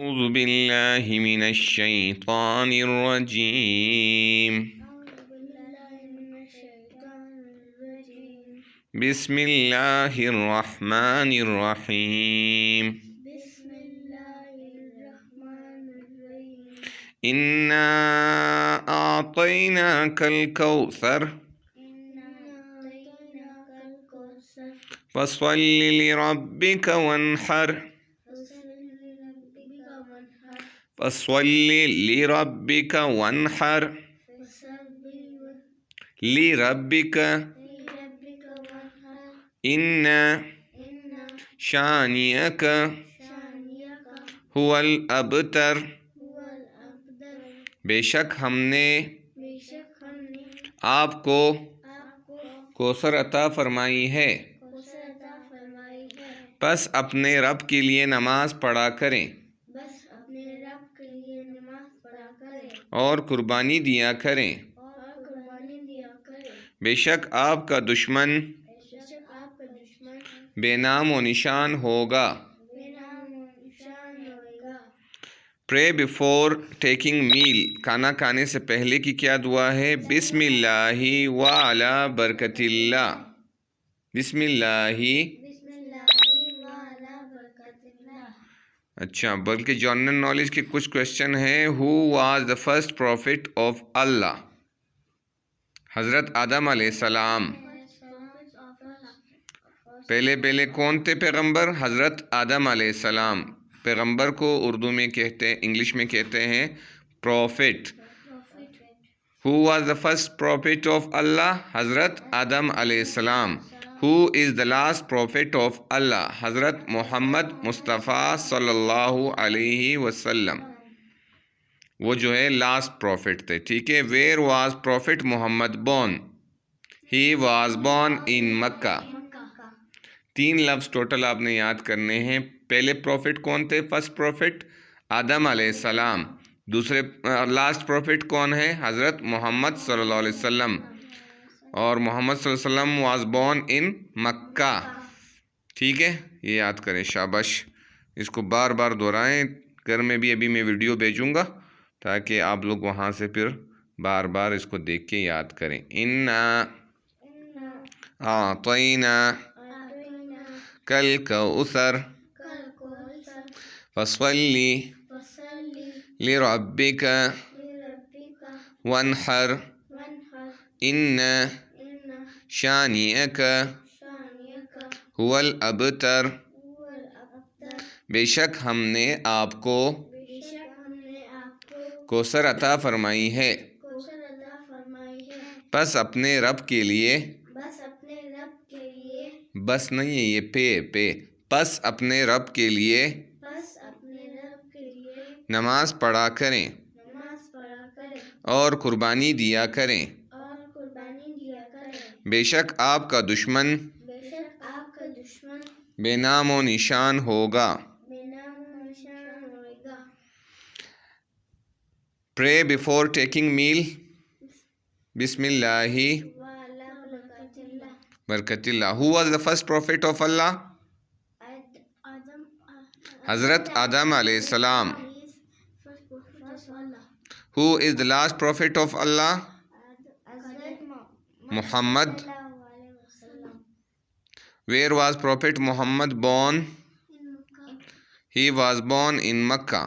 أعوذ بالله من الشيطان الرجيم بسم الله الرحمن الرحيم إنا أعطيناك الكوثر فصل لربك وانحر فصل لربك وانحر لربك إن شانئك هو الأبتر بے شک ہم نے آپ کو کوثر عطا فرمائی ہے، پس اپنے رب کے لیے نماز پڑھا کریں اور قربانی دیا کریں، بے شک آپ کا دشمن بے نام و نشان ہوگا۔ پرے بیفور ٹیکنگ میل، کھانا کھانے سے پہلے کی کیا دعا ہے؟ بسم اللہ وعلی برکت اللہ، بسم اللہ۔ اچھا، بلکہ جنرل نالج کے کچھ کوشچن ہیں۔ Who was the first prophet of اللہ؟ حضرت آدم علیہ السلام۔ پہلے کون تھے پیغمبر؟ حضرت آدم علیہ السلام۔ پیغمبر کو اردو میں کہتے ہیں، انگلش میں کہتے ہیں prophet. Who was the first prophet of اللہ؟ حضرت آدم علیہ السلام۔ Who is the last prophet of اللہ؟ حضرت محمد مصطفیٰ صلی اللہ علیہ وسلم، وہ جو ہے لاسٹ پروفٹ تھے، ٹھیک ہے۔ ویئر واز پروفٹ محمد born? He was born in Mecca. 3 لفظ ٹوٹل آپ نے یاد کرنے ہیں۔ پہلے پروفٹ کون تھے؟ فرسٹ پروفٹ آدم علیہ السلام۔ دوسرے لاسٹ پروفٹ کون ہے؟ حضرت محمد صلی اللہ علیہ وسلم، اور محمد صلی اللہ علیہ وسلم واز بورن ان مکہ، ٹھیک ہے۔ یہ یاد کریں، شاباش۔ اس کو بار بار دہرائیں، گھر میں بھی ابھی میں ویڈیو بھیجوں گا تاکہ آپ لوگ وہاں سے پھر بار بار اس کو دیکھ کے یاد کریں۔ اِنَّا أَعْطَيْنَاكَ الْكَوْثَرَ فَصَلِّ لِرَبِّكَ وَانْحَرْ إِنَّ شَانِئَكَ هُوَ الْأَبْتَرُ بے شک ہم نے آپ کو کوثر عطا فرمائی ہے، پس اپنے رب کے لیے، بس نہیں ہے یہ پے، پس اپنے رب کے لیے نماز پڑھا کریں اور قربانی دیا کریں، بے شک آپ کا دشمن بے نام و نشان ہوگا۔ پرے بیفور ٹیکنگ میل، بسم اللہ برکت اللہ۔ Who was the first prophet of اللہ؟ حضرت آدم علیہ السلام۔ Who is the last prophet of اللہ؟ محمد۔ ویئر واز پروفٹ محمد born? He was born in Mecca.